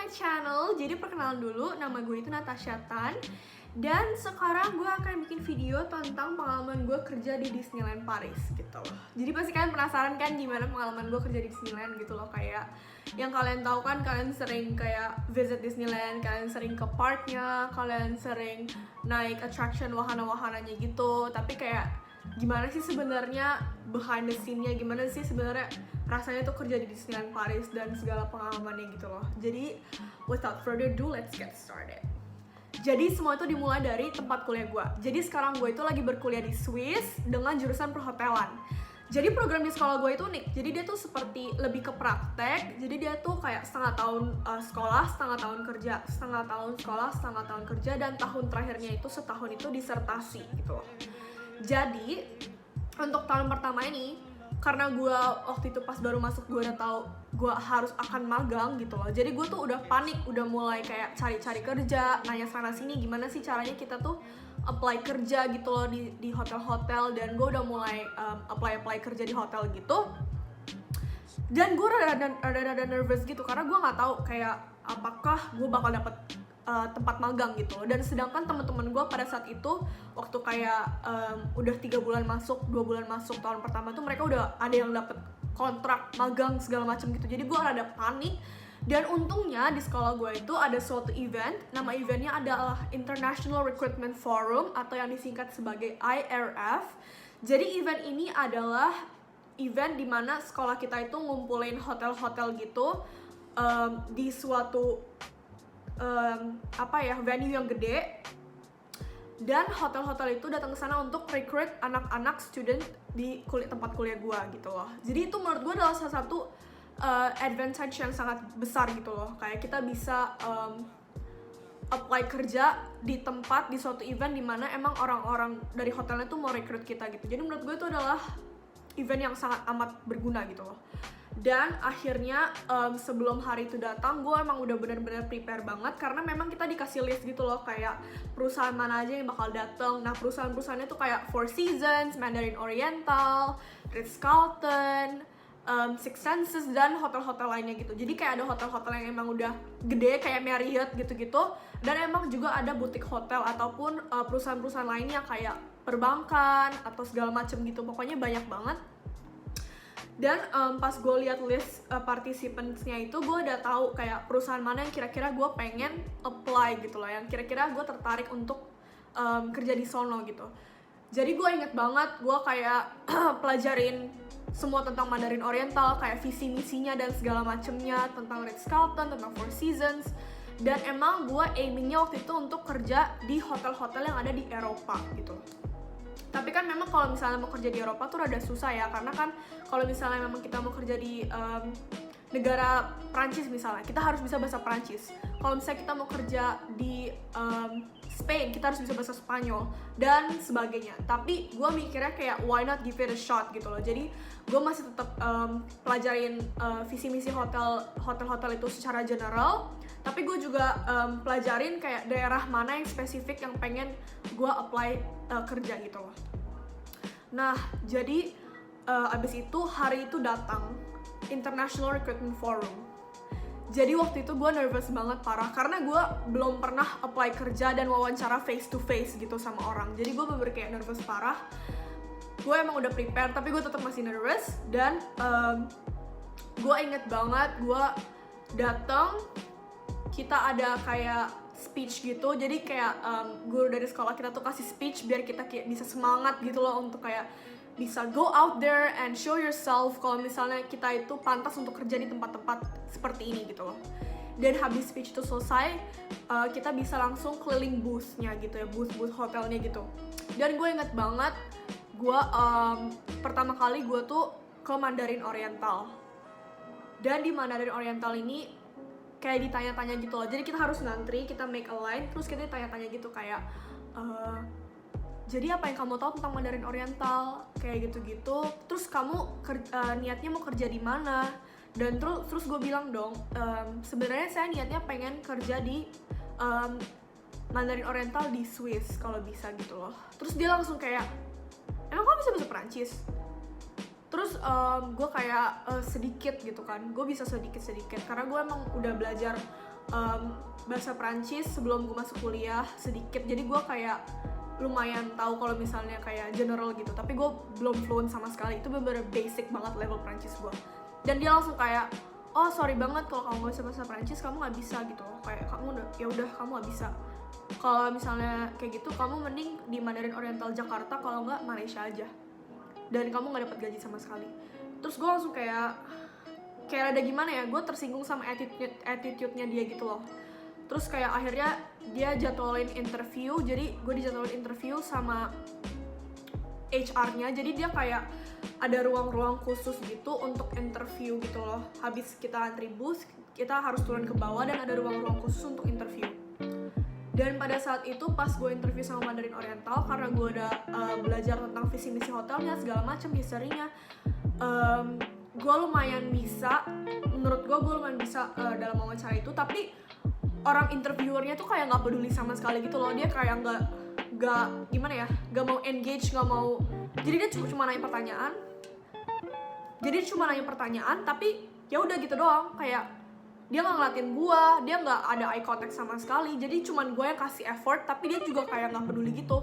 my channel. Jadi perkenalan dulu, nama gue itu Natasha Tan. Dan sekarang gue akan bikin video tentang pengalaman gue kerja di Disneyland Paris gitu loh. Jadi pasti kalian penasaran kan gimana pengalaman gue kerja di Disneyland gitu loh. Kayak yang kalian tahu kan, kalian sering kayak visit Disneyland, kalian sering ke parknya, kalian sering naik attraction wahana-wahananya gitu. Tapi kayak gimana sih sebenarnya behind the scene-nya, gimana sih sebenarnya rasanya tuh kerja di Disneyland Paris dan segala pengalamannya gitu loh. Jadi without further ado, let's get started. Jadi semua itu dimulai dari tempat kuliah gue. Jadi sekarang gue itu lagi berkuliah di Swiss dengan jurusan perhotelan. Jadi program di sekolah gue itu unik. Jadi dia tuh seperti lebih ke praktek. Jadi dia tuh kayak setengah tahun sekolah, setengah tahun kerja, setengah tahun sekolah, setengah tahun kerja, dan tahun terakhirnya itu setahun itu disertasi gitu loh. Jadi untuk tahun pertama ini, karena gue waktu itu pas baru masuk gue udah tahu gue harus akan magang gitu loh. Jadi gue tuh udah panik, udah mulai kayak cari-cari kerja, nanya sana sini gimana sih caranya kita tuh apply kerja gitu loh di hotel-hotel. Dan gue udah mulai apply kerja di hotel gitu. Dan gue rada nervous gitu karena gue nggak tahu kayak apakah gue bakal dapet tempat magang gitu. Dan sedangkan teman-teman gue pada saat itu waktu kayak udah 3 bulan masuk, 2 bulan masuk tahun pertama tuh mereka udah ada yang dapet kontrak magang segala macam gitu. Jadi gue rada panik. Dan untungnya di sekolah gue itu ada suatu event, nama eventnya adalah International Recruitment Forum atau yang disingkat sebagai IRF. Jadi event ini adalah event dimana sekolah kita itu ngumpulin hotel-hotel gitu di suatu venue yang gede. Dan hotel-hotel itu datang ke sana untuk recruit anak-anak student di tempat kuliah gue gitu loh. Jadi itu menurut gue adalah salah satu advantage yang sangat besar gitu loh. Kayak kita bisa apply kerja di tempat, di suatu event dimana emang orang-orang dari hotelnya tuh mau recruit kita gitu. Jadi menurut gue itu adalah event yang sangat amat berguna gitu loh. Dan akhirnya sebelum hari itu datang, gue emang udah benar-benar prepare banget karena memang kita dikasih list gitu loh kayak perusahaan mana aja yang bakal datang. Nah perusahaan-perusahaannya tuh kayak Four Seasons, Mandarin Oriental, Ritz-Carlton, Six Senses, dan hotel-hotel lainnya gitu. Jadi kayak ada hotel-hotel yang emang udah gede kayak Marriott gitu-gitu. Dan emang juga ada butik hotel ataupun perusahaan-perusahaan lainnya kayak perbankan atau segala macem gitu. Pokoknya banyak banget. Dan pas gue lihat list participants-nya itu, gue udah tahu kayak perusahaan mana yang kira-kira gue pengen apply gitu loh, yang kira-kira gue tertarik untuk kerja di sono gitu. Jadi gue inget banget, gue kayak pelajarin semua tentang Mandarin Oriental, kayak visi misinya dan segala macemnya, tentang Ritz-Carlton, tentang Four Seasons. Dan emang gue aimingnya waktu itu untuk kerja di hotel-hotel yang ada di Eropa gitu. Tapi kan memang kalau misalnya mau kerja di Eropa tuh rada susah ya, karena kan kalau misalnya memang kita mau kerja di negara Prancis misalnya, kita harus bisa bahasa Prancis. Kalau misalnya kita mau kerja di Spain, kita harus bisa bahasa Spanyol dan sebagainya. Tapi gue mikirnya kayak why not give it a shot gitu loh. Jadi gue masih tetap pelajarin visi misi hotel itu secara general. Tapi gue juga pelajarin kayak daerah mana yang spesifik yang pengen gue apply kerja gitu loh. Nah jadi abis itu hari itu datang International Recruitment Forum. Jadi waktu itu gue nervous banget parah karena gue belum pernah apply kerja dan wawancara face to face gitu sama orang. Jadi gue bener-bener kayak nervous parah. Gue emang udah prepare tapi gue tetap masih nervous. Dan gue inget banget gue datang, kita ada kayak speech gitu. Jadi kayak guru dari sekolah kita tuh kasih speech biar kita kayak bisa semangat gitu loh untuk kayak bisa go out there and show yourself kalau misalnya kita itu pantas untuk kerja di tempat-tempat seperti ini gitu loh. Dan habis speech itu selesai, kita bisa langsung keliling booth-nya gitu ya, booth hotelnya gitu. Dan gue inget banget, gue pertama kali gue tuh ke Mandarin Oriental. Dan di Mandarin Oriental ini kayak ditanya-tanya gitu loh. Jadi kita harus ngantri, kita make a line, terus kita ditanya-tanya gitu kayak jadi apa yang kamu tahu tentang Mandarin Oriental, kayak gitu-gitu. Terus kamu niatnya mau kerja di mana? Dan terus gue bilang dong, sebenarnya saya niatnya pengen kerja di Mandarin Oriental di Swiss kalau bisa gitu loh. Terus dia langsung kayak, emang kamu bisa bahasa Perancis? Terus gue kayak sedikit gitu kan, gue bisa sedikit karena gue emang udah belajar bahasa Prancis sebelum gue masuk kuliah sedikit, jadi gue kayak lumayan tahu kalau misalnya kayak general gitu, tapi gue belum fluent sama sekali. Itu bener-bener basic banget level Prancis gue. Dan dia langsung kayak, oh sorry banget kalau kamu gak bisa bahasa Prancis, kamu nggak bisa gitu loh, kayak kamu udah kamu nggak bisa. Kalau misalnya kayak gitu, kamu mending di Mandarin Oriental Jakarta, kalau nggak Malaysia aja, dan kamu nggak dapat gaji sama sekali. Terus gue langsung kayak ada gimana ya, gue tersinggung sama attitude-nya dia gitu loh. Terus kayak akhirnya dia jadwalin interview, jadi gue dijadwalin interview sama HR-nya. Jadi dia kayak ada ruang-ruang khusus gitu untuk interview gitu loh. Habis kita antri bus, kita harus turun ke bawah dan ada ruang-ruang khusus untuk interview. Dan pada saat itu pas gue interview sama Mandarin Oriental, karena gue udah belajar tentang visi misi hotelnya segala macam, historinya, gue lumayan bisa, menurut gue lumayan bisa dalam wawancara itu. Tapi orang interviewernya tuh kayak nggak peduli sama sekali gitu loh. Dia kayak nggak gimana ya, nggak mau engage, nggak mau. Jadi dia cuma nanya pertanyaan. Tapi ya udah gitu doang, kayak dia nggak ngeliatin gue, dia nggak ada eye contact sama sekali. Jadi cuman gue yang kasih effort, tapi dia juga kayak nggak peduli gitu.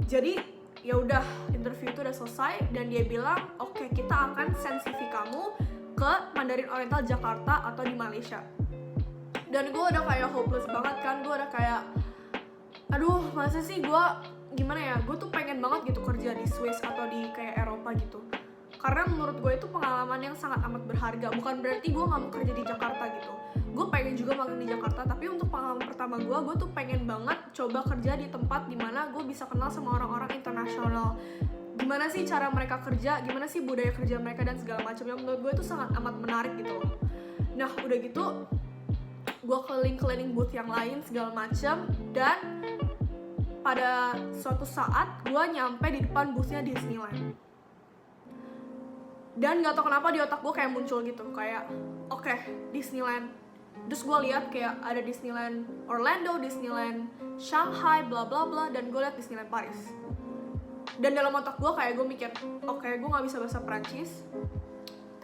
Jadi ya udah, interview itu udah selesai dan dia bilang, oke, kita akan send CV kamu ke Mandarin Oriental Jakarta atau di Malaysia. Dan gue udah kayak hopeless banget kan, gue udah kayak, aduh masa sih gue, gimana ya, gue tuh pengen banget gitu kerja di Swiss atau di kayak Eropa gitu. Karena menurut gue itu pengalaman yang sangat amat berharga. Bukan berarti gue gak mau kerja di Jakarta gitu, gue pengen juga magang di Jakarta, tapi untuk pengalaman pertama gue tuh pengen banget coba kerja di tempat dimana gue bisa kenal sama orang-orang internasional. Gimana sih cara mereka kerja, gimana sih budaya kerja mereka dan segala macamnya. Menurut gue itu sangat amat menarik gitu loh. Nah udah gitu, gue keliling-keliling booth yang lain segala macam, dan pada suatu saat gue nyampe di depan boothnya Disneyland. Dan gak tau kenapa di otak gue kayak muncul gitu, kayak oke, Disneyland. Terus gue lihat kayak ada Disneyland Orlando, Disneyland Shanghai, bla bla bla, dan gue lihat Disneyland Paris. Dan dalam otak gue kayak gue mikir, oke, gue gak bisa bahasa Prancis,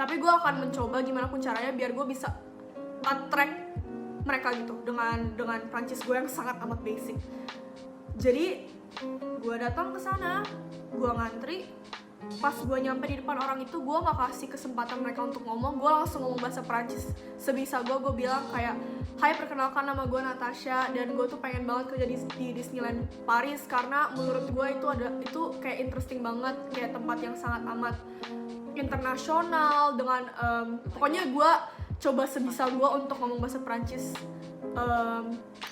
tapi gue akan mencoba gimana pun caranya biar gue bisa attract mereka gitu dengan Prancis gue yang sangat amat basic. Jadi gue datang ke sana, gue ngantri. Pas gue nyampe di depan orang itu, gue gak kasih kesempatan mereka untuk ngomong, gue langsung ngomong bahasa Prancis sebisa gue bilang kayak, hai, perkenalkan, nama gue Natasha, dan gue tuh pengen banget kerja di Disneyland Paris karena menurut gue itu kayak interesting banget, kayak tempat yang sangat amat internasional dengan pokoknya gue coba sebisa gue untuk ngomong bahasa Prancis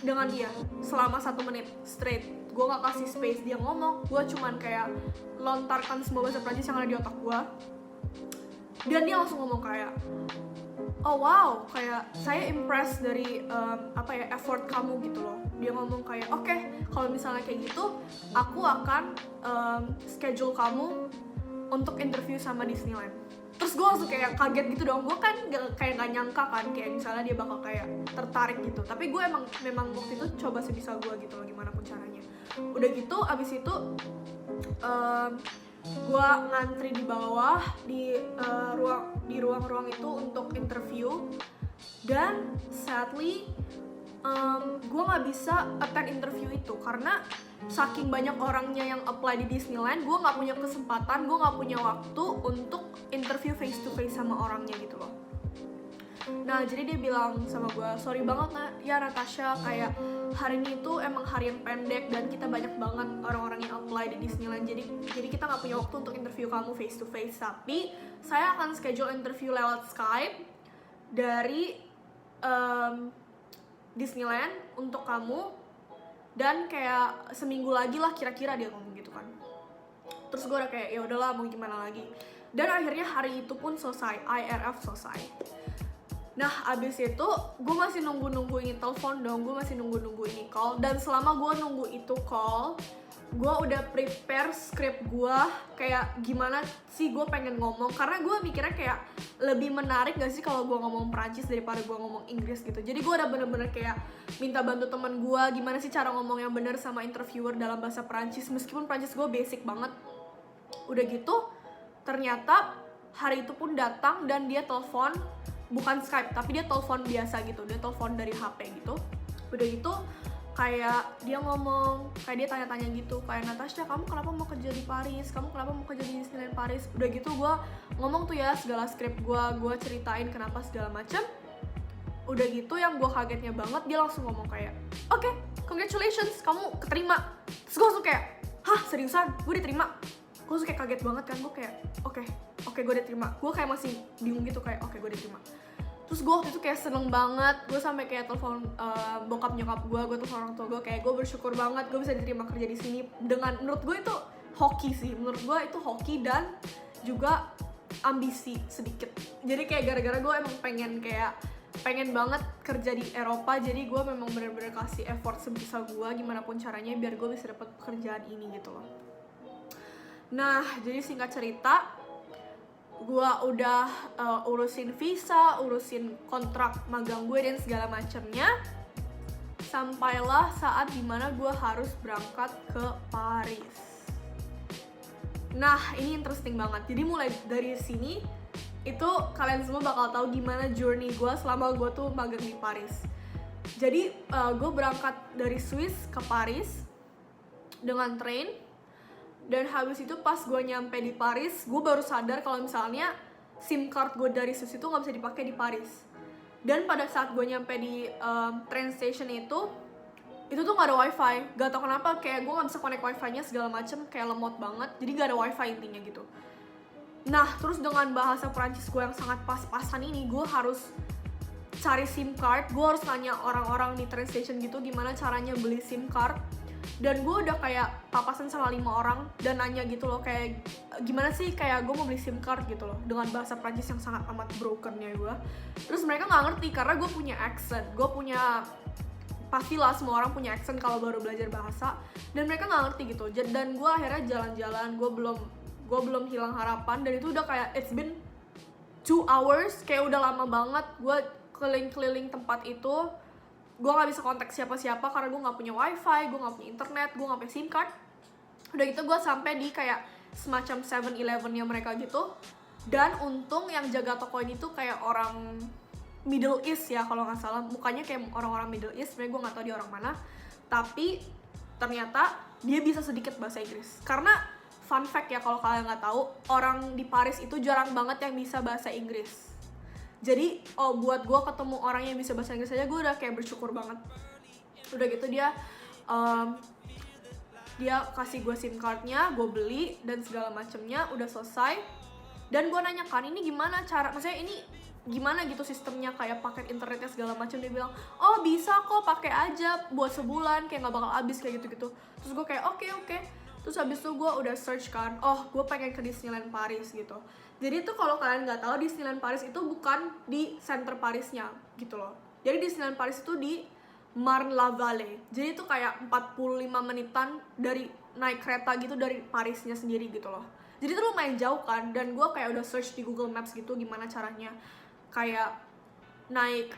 dengan dia selama 1 menit straight. Gue gak kasih space dia ngomong, gue cuman kayak lontarkan semua bahasa Prancis yang ada di otak gue. Dan dia langsung ngomong kayak, oh wow, kayak saya impressed dari effort kamu gitu loh. Dia ngomong kayak, oke, kalau misalnya kayak gitu, aku akan schedule kamu untuk interview sama Disneyland. Terus gue langsung kayak kaget gitu dong. Gue kan kayak gak nyangka kan, kayak misalnya dia bakal kayak tertarik gitu. Tapi gue memang waktu itu coba sebisa gue gitu loh, gimana pun caranya. Udah gitu, abis itu gue ngantri di bawah di ruang-ruang itu untuk interview. Dan sadly gue nggak bisa attend interview itu karena saking banyak orangnya yang apply di Disneyland, gue nggak punya kesempatan, gue nggak punya waktu untuk interview face to face sama orangnya gitu loh. Nah jadi dia bilang sama gue, sorry banget ya Natasha, kayak hari ini tuh emang hari yang pendek dan kita banyak banget orang-orang yang apply di Disneyland, jadi kita nggak punya waktu untuk interview kamu face to face, tapi saya akan schedule interview lewat Skype dari Disneyland untuk kamu, dan kayak seminggu lagi lah kira-kira, dia ngomong gitu kan. Terus gue udah kayak ya udahlah, mau gimana lagi. Dan akhirnya hari itu pun selesai, IRF selesai. Nah abis itu gue masih nunggu ini telepon dong, gue masih nunggu ini call. Dan selama gue nunggu itu call, gue udah prepare script gue kayak gimana sih gue pengen ngomong, karena gue mikirnya kayak lebih menarik gak sih kalau gue ngomong Perancis daripada gue ngomong Inggris gitu. Jadi gue udah bener-bener kayak minta bantu teman gue gimana sih cara ngomong yang bener sama interviewer dalam bahasa Perancis, meskipun Perancis gue basic banget. Udah gitu ternyata hari itu pun datang dan dia telepon bukan Skype tapi dia telepon biasa gitu, dia telepon dari HP gitu. Udah gitu kayak dia ngomong, kayak dia tanya-tanya gitu, kayak Natasha kamu kenapa mau kerja di Paris, kamu kenapa mau kerja di Disneyland Paris. Udah gitu gue ngomong tuh ya segala skrip gue ceritain kenapa segala macam. Udah gitu yang gue kagetnya banget, dia langsung ngomong kayak oke, congratulations, kamu keterima. Terus gue langsung kayak hah seriusan gue diterima. Gue langsung kayak kaget banget kan, gue kayak oke gue diterima. Gue kayak masih bingung gitu kayak oke gue diterima. Terus gue waktu itu kayak seneng banget, gue sampai kayak telepon bokap nyokap gue telepon orang tua gue, kayak gue bersyukur banget gue bisa diterima kerja di sini. Dengan menurut gue itu hoki sih, menurut gue itu hoki dan juga ambisi sedikit. Jadi kayak gara-gara gue emang pengen banget kerja di Eropa, jadi gue memang bener-bener kasih effort sebisa gue gimana pun caranya biar gue bisa dapet pekerjaan ini gitu loh. Nah jadi singkat cerita, gue udah urusin visa, urusin kontrak magang gue dan segala macamnya. Sampailah saat dimana gue harus berangkat ke Paris. Nah ini interesting banget. Jadi mulai dari sini itu kalian semua bakal tahu gimana journey gue selama gue tuh magang di Paris. Jadi gue berangkat dari Swiss ke Paris dengan train. Dan habis itu pas gue nyampe di Paris, gue baru sadar kalau misalnya SIM card gue dari Swiss itu gak bisa dipakai di Paris. Dan pada saat gue nyampe di train station itu tuh gak ada wifi. Gak tau kenapa kayak gue gak bisa connect wifi-nya segala macem, kayak lemot banget. Jadi gak ada wifi intinya gitu. Nah terus dengan bahasa Perancis gue yang sangat pas-pasan ini, gue harus cari SIM card. Gue harus nanya orang-orang di train station gitu gimana caranya beli SIM card. Dan gue udah kayak papasan sama 5 orang dan nanya gitu loh kayak gimana sih kayak gue mau beli SIM card gitu loh dengan bahasa Prancis yang sangat amat brokennya gue. Terus mereka nggak ngerti karena gue punya accent, gue punya, pastilah semua orang punya accent kalau baru belajar bahasa, dan mereka nggak ngerti gitu. Dan gue akhirnya jalan-jalan, gue belum hilang harapan, dan itu udah kayak it's been 2 hours, kayak udah lama banget gue keliling-keliling tempat itu. Gue gak bisa kontak siapa-siapa karena gue gak punya wifi, gue gak punya internet, gue gak punya SIM card. Udah gitu gue sampai di kayak semacam 7-Eleven-nya mereka gitu. Dan untung yang jaga toko ini tuh kayak orang Middle East ya kalau gak salah. Mukanya kayak orang-orang Middle East, sebenernya gue gak tahu dia orang mana. Tapi ternyata dia bisa sedikit bahasa Inggris. Karena fun fact ya kalau kalian gak tahu, orang di Paris itu jarang banget yang bisa bahasa Inggris. Jadi buat gue ketemu orang yang bisa bahasa Inggris aja gue udah kayak bersyukur banget. Udah gitu dia kasih gue SIM cardnya, gue beli dan segala macemnya, udah selesai. Dan gue nanya kan ini gimana cara, maksudnya ini gimana gitu sistemnya kayak paket internetnya segala macam. Dia bilang oh bisa kok, pakai aja buat sebulan kayak nggak bakal habis kayak gitu. Terus gue kayak oke. Terus habis itu gue udah search kan, gue pengen ke Disneyland Paris gitu. Jadi tuh kalau kalian nggak tahu, Disneyland Paris itu bukan di center Parisnya gitu loh. Jadi Disneyland Paris itu di Marne-la-Vallée. Jadi itu kayak 45 menitan dari naik kereta gitu dari Parisnya sendiri gitu loh. Jadi itu lumayan jauh kan, dan gue kayak udah search di Google Maps gitu gimana caranya kayak naik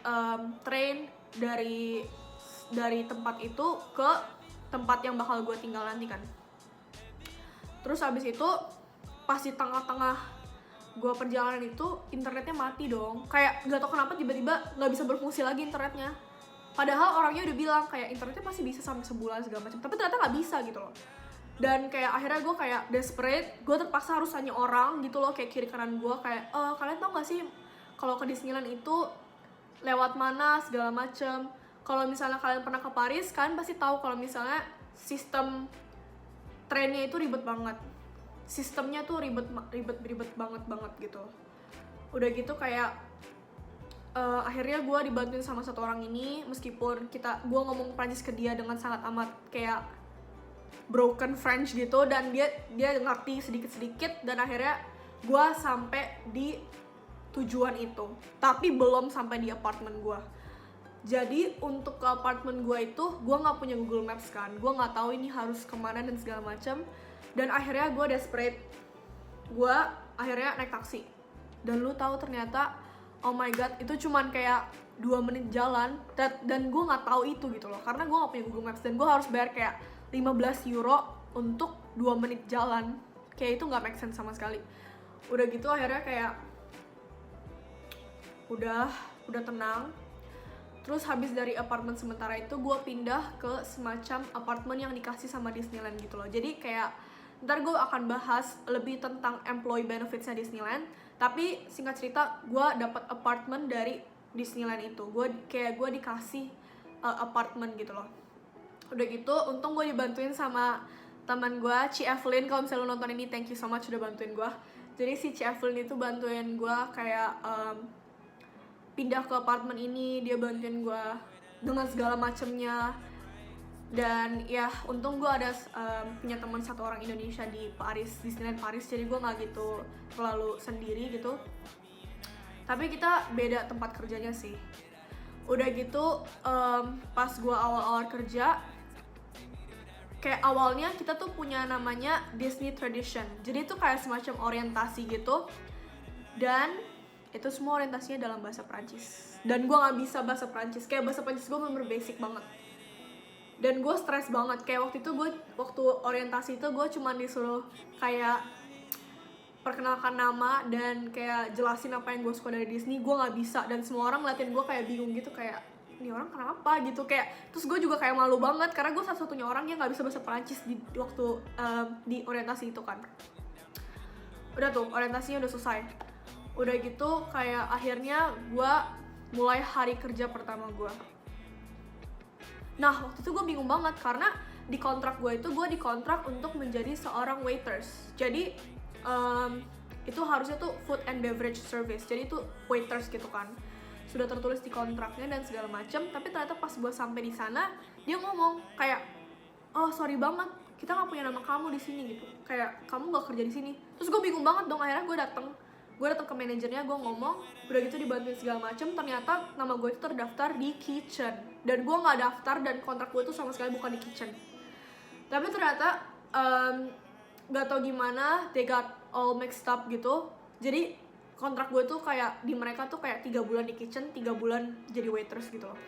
train dari tempat itu ke tempat yang bakal gue tinggal nanti kan. Terus habis itu pas di tengah-tengah gue perjalanan itu internetnya mati dong. Kayak gak tau kenapa tiba-tiba gak bisa berfungsi lagi internetnya. Padahal orangnya udah bilang kayak internetnya pasti bisa sampai sebulan segala macam, tapi ternyata gak bisa gitu loh. Dan kayak akhirnya gue kayak desperate, gue terpaksa harus tanya orang gitu loh kayak kiri kanan gue kayak kalian tau gak sih kalau ke Disneyland itu lewat mana segala macem. Kalau misalnya kalian pernah ke Paris, kalian pasti tahu kalau misalnya sistem trennya itu ribet banget, sistemnya tuh ribet banget gitu. Udah gitu kayak akhirnya gue dibantuin sama satu orang ini, meskipun gue ngomong Prancis ke dia dengan sangat amat kayak broken French gitu, dan dia ngerti sedikit dan akhirnya gue sampai di tujuan itu, tapi belum sampai di apartemen gue. Jadi untuk ke apartemen gue itu gue nggak punya Google Maps kan, gue nggak tahu ini harus kemana dan segala macam. Dan akhirnya gue desperate, gue akhirnya naik taksi. Dan lu tahu ternyata oh my god itu cuman kayak 2 menit jalan, dan gue nggak tahu itu gitu loh, karena gue nggak punya Google Maps dan gue harus bayar kayak 15 euro untuk 2 menit jalan. Kayak itu nggak make sense sama sekali. Udah gitu akhirnya kayak udah tenang. Terus habis dari apartemen sementara itu gue pindah ke semacam apartemen yang dikasih sama Disneyland gitu loh. Jadi kayak ntar gue akan bahas lebih tentang employee benefitsnya Disneyland. Tapi singkat cerita gue dapat apartemen dari Disneyland itu. Gue dikasih apartemen gitu loh. Udah gitu untung gue dibantuin sama teman gue, Ci Evelyn. Kalau misalnya lo nonton ini, thank you so much udah bantuin gue. Jadi si Ci Evelyn itu bantuin gue kayak pindah ke apartemen ini, dia bantuin gue dengan segala macemnya. Dan ya untung gue ada punya teman satu orang Indonesia di Paris, Disneyland Paris, jadi gue nggak gitu terlalu sendiri gitu. Tapi kita beda tempat kerjanya sih. Udah gitu pas gue awal-awal kerja, kayak awalnya kita tuh punya namanya Disney Tradition. Jadi itu kayak semacam orientasi gitu. Dan itu semua orientasinya dalam bahasa Prancis. Dan gue gak bisa bahasa Prancis. Kayak bahasa Prancis gue bener basic banget. Dan gue stres banget. Kayak waktu orientasi itu gue cuma disuruh kayak perkenalkan nama dan kayak jelasin apa yang gue suka dari Disney. Gue gak bisa. Dan semua orang ngeliatin gue kayak bingung gitu, kayak ini orang kenapa gitu. Kayak terus gue juga kayak malu banget karena gue satu-satunya orang yang gak bisa bahasa Prancis di waktu di orientasi itu kan. Udah tuh orientasinya udah selesai. Udah gitu kayak akhirnya gue mulai hari kerja pertama gue. Nah waktu itu gue bingung banget karena di kontrak gue itu gue dikontrak untuk menjadi seorang waiters. Jadi itu harusnya tuh food and beverage service, jadi itu waiters gitu kan, sudah tertulis di kontraknya dan segala macam. Tapi ternyata pas gue sampai di sana dia ngomong kayak, oh sorry banget kita nggak punya nama kamu di sini gitu, kayak kamu nggak kerja di sini. Terus gue bingung banget dong. Akhirnya gue datang ke manajernya, gue ngomong, udah gitu dibantuin segala macem. Ternyata nama gue itu terdaftar di kitchen dan gue nggak daftar, dan kontrak gue itu sama sekali bukan di kitchen. Tapi ternyata nggak tau gimana they got all mixed up gitu. Jadi kontrak gue tuh kayak di mereka tuh kayak 3 bulan di kitchen, 3 bulan jadi waiters gitu loh.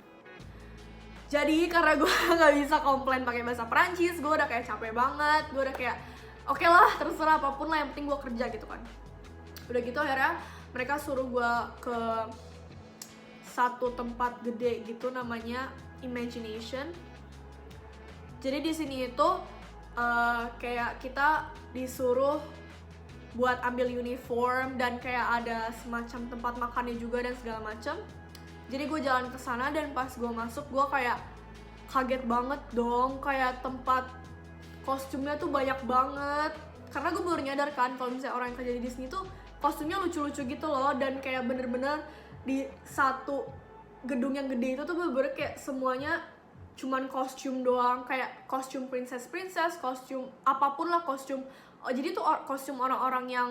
Jadi karena gue nggak bisa komplain pakai bahasa Prancis, gue udah kayak capek banget. Gue udah kayak oke lah terserah apapun lah, yang penting gue kerja gitu kan. Udah gitu akhirnya mereka suruh gue ke satu tempat gede gitu namanya Imagination. Jadi di sini itu kayak kita disuruh buat ambil uniform dan kayak ada semacam tempat makannya juga dan segala macam. Jadi gue jalan ke sana dan pas gue masuk gue kayak kaget banget dong, kayak tempat kostumnya tuh banyak banget. Karena gue baru nyadar kan kalau misalnya orang yang kerja di Disney tuh kostumnya lucu-lucu gitu loh, dan kayak bener-bener di satu gedung yang gede itu tuh bener-bener kayak semuanya cuman kostum doang, kayak kostum princess, kostum apapun lah kostum. Jadi tuh kostum orang-orang yang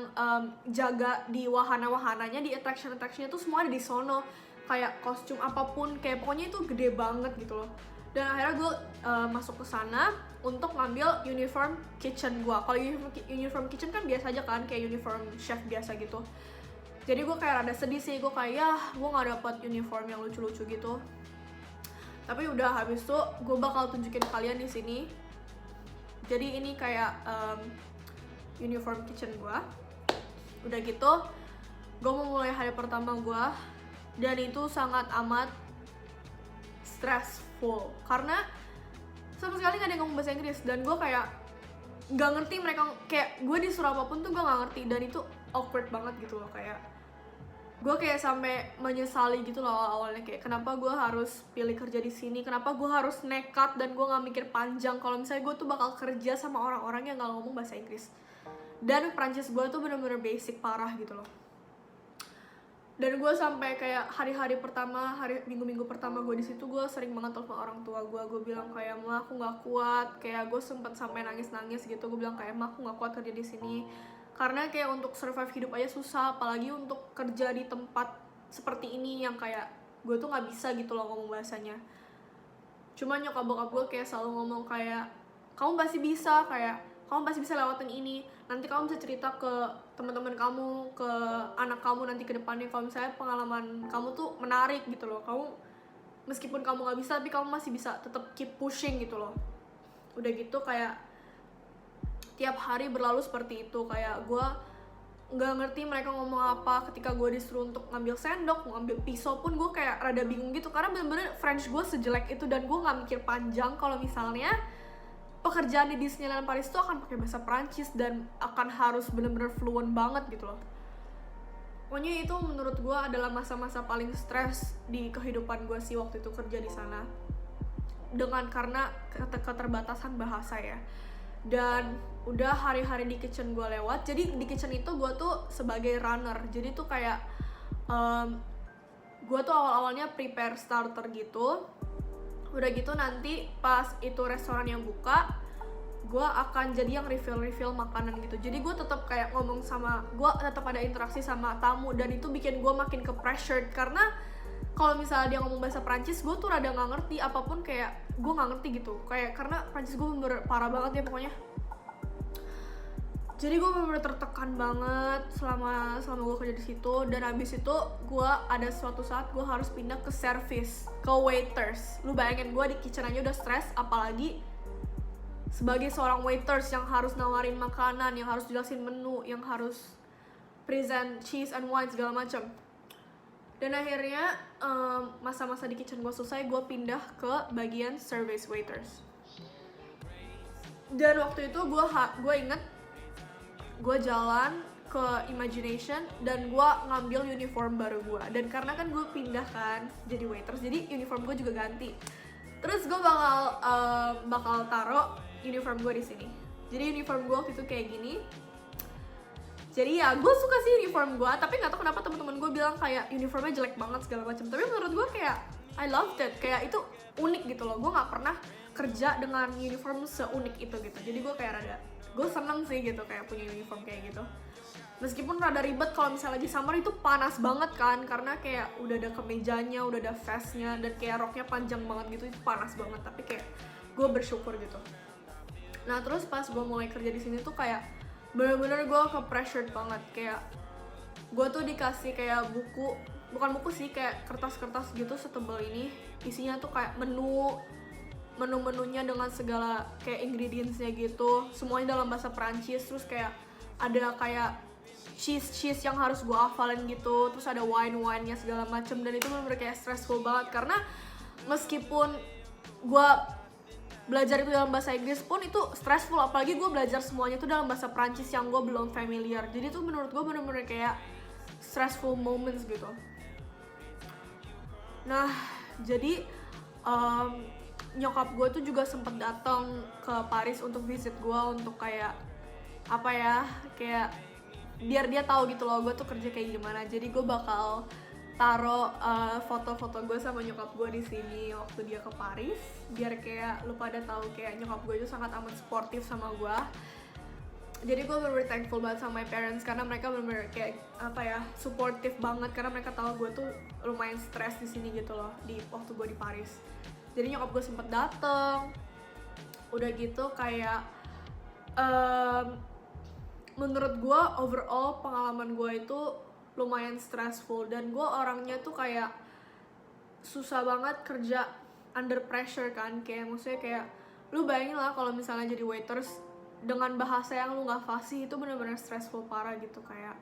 jaga di wahana-wahananya, di attraction-attractionnya tuh semua ada di sono. Kayak kostum apapun, kayak pokoknya itu gede banget gitu loh. Dan akhirnya gue masuk ke sana untuk ngambil uniform kitchen gue. Kalau uniform kitchen kan biasa aja kan, kayak uniform chef biasa gitu. Jadi gue kayak rada sedih sih, gue kayak ya gue gak dapet uniform yang lucu-lucu gitu. Tapi udah, habis itu gue bakal tunjukin kalian di sini. Jadi ini kayak uniform kitchen gue. Udah gitu gue mau mulai hari pertama gue, dan itu sangat amat stressful karena sama sekali gak ada yang ngomong bahasa Inggris. Dan gue kayak gak ngerti mereka, kayak gue disuruh apapun tuh gue gak ngerti, dan itu awkward banget gitu loh. Kayak gue kayak sampai menyesali gitu loh awalnya, kayak kenapa gue harus pilih kerja di sini, kenapa gue harus nekat dan gue gak mikir panjang kalau misalnya gue tuh bakal kerja sama orang-orang yang gak ngomong bahasa Inggris. Dan Prancis gue tuh bener-bener basic parah gitu loh. Dan gue sampai kayak hari-hari pertama, minggu-minggu pertama gue di situ, gue sering banget telepon orang tua gue. Gue bilang kayak, ma aku nggak kuat. Kayak gue sempet sampai nangis-nangis gitu. Gue bilang kayak, ma aku nggak kuat kerja di sini. Karena kayak untuk survive hidup aja susah, apalagi untuk kerja di tempat seperti ini yang kayak gue tuh nggak bisa gitu loh ngomong bahasanya. Cuma nyokap bokap gue kayak selalu ngomong kayak, kamu pasti bisa, kayak kamu pasti bisa lewatin ini. Nanti kamu bisa cerita ke teman-teman kamu, ke anak kamu nanti ke depannya kalau misalnya pengalaman kamu tuh menarik gitu loh. Kamu meskipun kamu nggak bisa, tapi kamu masih bisa tetap keep pushing gitu loh. Udah gitu kayak tiap hari berlalu seperti itu. Kayak gue nggak ngerti mereka ngomong apa. Ketika gue disuruh untuk ngambil sendok, ngambil pisau pun gue kayak rada bingung gitu, karena bener-bener French gue sejelek itu. Dan gue nggak mikir panjang kalau misalnya pekerjaan di Disneyland Paris tuh akan pakai bahasa Perancis dan akan harus bener-bener fluent banget gitu loh. Pokoknya itu menurut gue adalah masa-masa paling stres di kehidupan gue sih waktu itu kerja di sana, karena keterbatasan bahasa ya. Dan udah hari-hari di kitchen gue lewat. Jadi di kitchen itu gue tuh sebagai runner, jadi tuh kayak gue tuh awal-awalnya prepare starter gitu. Udah gitu nanti pas itu restoran yang buka, gue akan jadi yang refill makanan gitu. Jadi gue tetap kayak ngomong sama, gue tetap ada interaksi sama tamu, dan itu bikin gue makin ke pressured. Karena kalau misalnya dia ngomong bahasa Prancis, gue tuh rada nggak ngerti apapun, kayak gue nggak ngerti gitu, kayak karena Prancis gue bener parah banget ya pokoknya. Jadi gue bener-bener tertekan banget selama gue kerja di situ. Dan abis itu gue ada suatu saat gue harus pindah ke service, ke waiters. Lu bayangin, gue di kitchen aja udah stres, apalagi sebagai seorang waiters yang harus nawarin makanan, yang harus jelasin menu, yang harus present cheese and wine segala macam. Dan akhirnya masa-masa di kitchen gue selesai, gue pindah ke bagian service waiters. Dan waktu itu gue inget, gue jalan ke Imagination dan gue ngambil uniform baru gue. Dan karena kan gue pindah kan jadi waiters, jadi uniform gue juga ganti. Terus gue bakal taruh uniform gue di sini. Jadi uniform gue waktu itu kayak gini. Jadi ya gue suka sih uniform gue, tapi nggak tahu kenapa teman-teman gue bilang kayak uniformnya jelek banget segala macam. Tapi menurut gue kayak I loved it, kayak itu unik gitu loh. Gue nggak pernah kerja dengan uniform seunik itu gitu. Jadi gue kayak gue seneng sih gitu kayak punya uniform kayak gitu. Meskipun rada ribet kalau misalnya lagi summer, itu panas banget kan, karena kayak udah ada kemejanya, udah ada vestnya, dan kayak roknya panjang banget gitu, itu panas banget. Tapi kayak gue bersyukur gitu. Nah terus pas gue mulai kerja di sini tuh kayak bener-bener gue ke pressured banget. Kayak gue tuh dikasih kayak buku, bukan buku sih, kayak kertas-kertas gitu setebal ini, isinya tuh kayak menu-menunya dengan segala kayak ingredientsnya gitu, semuanya dalam bahasa Perancis. Terus kayak ada kayak cheese yang harus gue hafalin gitu, terus ada wine-nya segala macem. Dan itu bener-bener kayak stressful banget, karena meskipun gue belajar itu dalam bahasa Inggris pun itu stressful, apalagi gue belajar semuanya itu dalam bahasa Perancis yang gue belum familiar. Jadi itu menurut gue bener-bener kayak stressful moments gitu. Nah jadi nyokap gue tuh juga sempet datang ke Paris untuk visit gue, untuk kayak apa ya, kayak biar dia tahu gitu loh gue tuh kerja kayak gimana. Jadi gue bakal taruh foto-foto gue sama nyokap gue di sini waktu dia ke Paris, biar kayak lu pada tahu kayak nyokap gue itu sangat amat sportif sama gue. Jadi gue bener-bener thankful banget sama my parents, karena mereka bener-bener kayak apa ya, supportive banget, karena mereka tahu gue tuh lumayan stres di sini gitu loh di waktu gue di Paris. Jadi nyokap gue sempet dateng. Udah gitu kayak menurut gue overall pengalaman gue itu lumayan stressful. Dan gue orangnya tuh kayak susah banget kerja under pressure kan. Kayak maksudnya kayak lu bayangin lah kalau misalnya jadi waiters dengan bahasa yang lu gak fasih, itu bener-bener stressful parah gitu. Kayak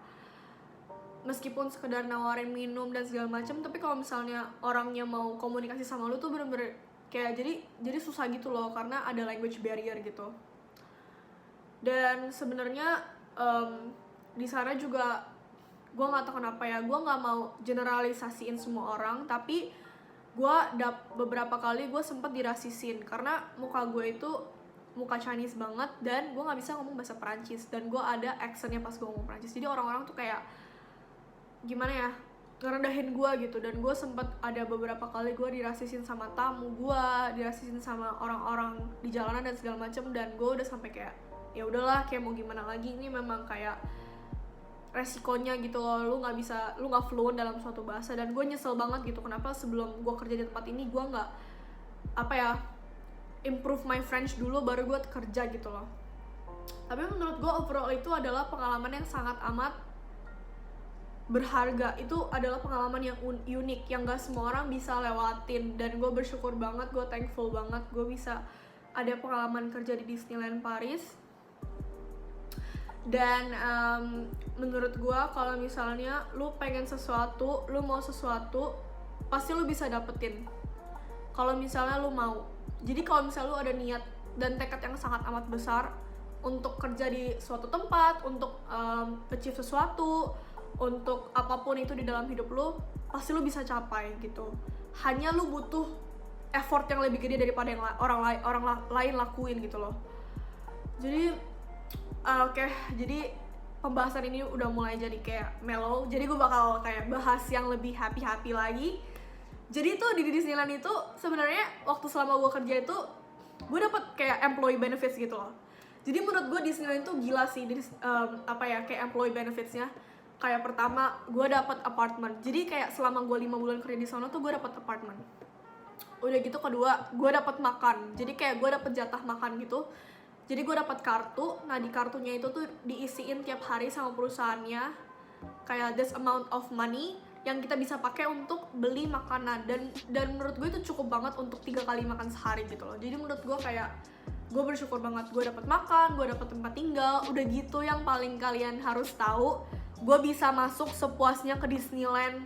meskipun sekedar nawarin minum dan segala macam, tapi kalau misalnya orangnya mau komunikasi sama lu tuh bener-bener kayak jadi susah gitu loh, karena ada language barrier gitu. Dan sebenarnya di sana juga gue nggak tahu kenapa ya, gue nggak mau generalisasiin semua orang, tapi gue beberapa kali gue sempet dirasisin karena muka gue itu muka Chinese banget, dan gue nggak bisa ngomong bahasa Perancis, dan gue ada accentnya pas gue ngomong Perancis. Jadi orang-orang tuh kayak gimana ya, ngerendahin gue gitu. Dan gue sempet ada beberapa kali gue dirasisin sama tamu gue, dirasisin sama orang-orang di jalanan dan segala macem. Dan gue udah sampai kayak ya udahlah, kayak mau gimana lagi, ini memang kayak resikonya gitu loh, lu nggak fluent dalam suatu bahasa. Dan gue nyesel banget gitu, kenapa sebelum gue kerja di tempat ini gue nggak improve my French dulu baru gue kerja gitu loh. Tapi menurut gue overall itu adalah pengalaman yang sangat amat berharga. Itu adalah pengalaman yang unik, yang gak semua orang bisa lewatin. Dan gue bersyukur banget, gue thankful banget gue bisa ada pengalaman kerja di Disneyland Paris. Dan menurut gue kalau misalnya lu pengen sesuatu, lu mau sesuatu, pasti lu bisa dapetin kalau misalnya lu mau. Jadi kalau misalnya lu ada niat dan tekad yang sangat amat besar untuk kerja di suatu tempat, untuk achieve sesuatu, untuk apapun itu di dalam hidup lu, pasti lu bisa capai gitu. Hanya lu butuh effort yang lebih gede daripada yang orang lain lakuin gitu loh. Jadi oke, jadi pembahasan ini udah mulai jadi kayak mellow. Jadi gue bakal kayak bahas yang lebih happy lagi. Jadi tuh di Disneyland itu sebenarnya waktu selama gue kerja itu gue dapet kayak employee benefits gitu loh. Jadi menurut gue Disneyland itu gila sih, kayak employee benefitsnya. Kayak pertama gue dapet apartemen. Jadi kayak selama gue 5 bulan kerja di sana tuh gue dapet apartemen. Udah gitu kedua gue dapet makan. Jadi kayak gue dapet jatah makan gitu. Jadi gue dapat kartu, nah di kartunya itu tuh diisiin tiap hari sama perusahaannya kayak this amount of money yang kita bisa pakai untuk beli makanan, dan menurut gue itu cukup banget untuk 3 kali makan sehari gitu loh. Jadi menurut gue kayak gue bersyukur banget, gue dapat makan, gue dapat tempat tinggal. Udah gitu yang paling kalian harus tahu, gue bisa masuk sepuasnya ke Disneyland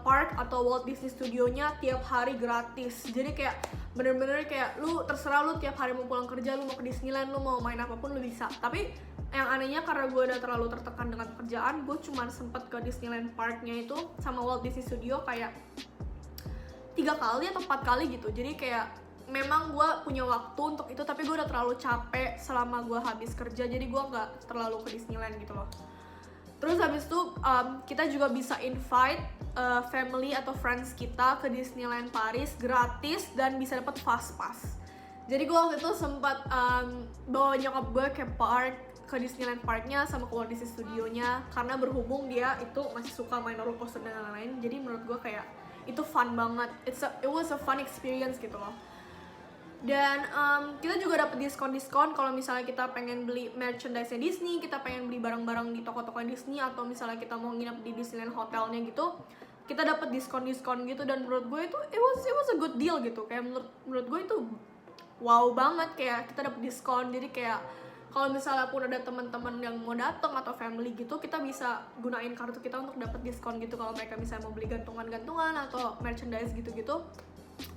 Park atau Walt Disney Studio-nya tiap hari gratis. Jadi kayak bener-bener kayak lu terserah lu tiap hari mau pulang kerja, lu mau ke Disneyland, lu mau main apapun lu bisa. Tapi yang anehnya karena gue udah terlalu tertekan dengan pekerjaan, gue cuma sempet ke Disneyland Park-nya itu sama Walt Disney Studio kayak 3 kali atau 4 kali gitu. Jadi kayak memang gue punya waktu untuk itu, tapi gue udah terlalu capek selama gue habis kerja, jadi gue nggak terlalu ke Disneyland gitu loh. Terus habis itu kita juga bisa invite family atau friends kita ke Disneyland Paris gratis dan bisa dapat fast pass. Jadi gue waktu itu sempat bawa nyokap gue ke Disneyland Parknya sama ke Walt Disney Studio-nya karena berhubung dia itu masih suka main roller coaster dan lain-lain. Jadi menurut gue kayak itu fun banget. It was a fun experience gitu loh. Dan kita juga dapat diskon kalau misalnya kita pengen beli merchandise-nya Disney, kita pengen beli barang-barang di toko-toko Disney, atau misalnya kita mau nginep di Disneyland hotelnya gitu, kita dapat diskon gitu. Dan menurut gue itu it was a good deal gitu. Kayak menurut gue itu wow banget, kayak kita dapat diskon. Jadi kayak kalau misalnya pun ada teman-teman yang mau datang atau family gitu, kita bisa gunain kartu kita untuk dapat diskon gitu kalau mereka misalnya mau beli gantungan atau merchandise gitu-gitu.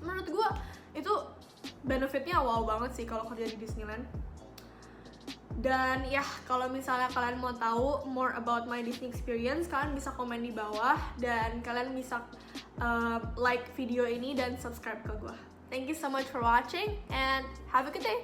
Menurut gue itu benefitnya wow banget sih kalau kerja di Disneyland. Dan ya, kalau misalnya kalian mau tahu more about my Disney experience, kalian bisa komen di bawah dan kalian bisa like video ini dan subscribe ke gue. Thank you so much for watching and have a good day.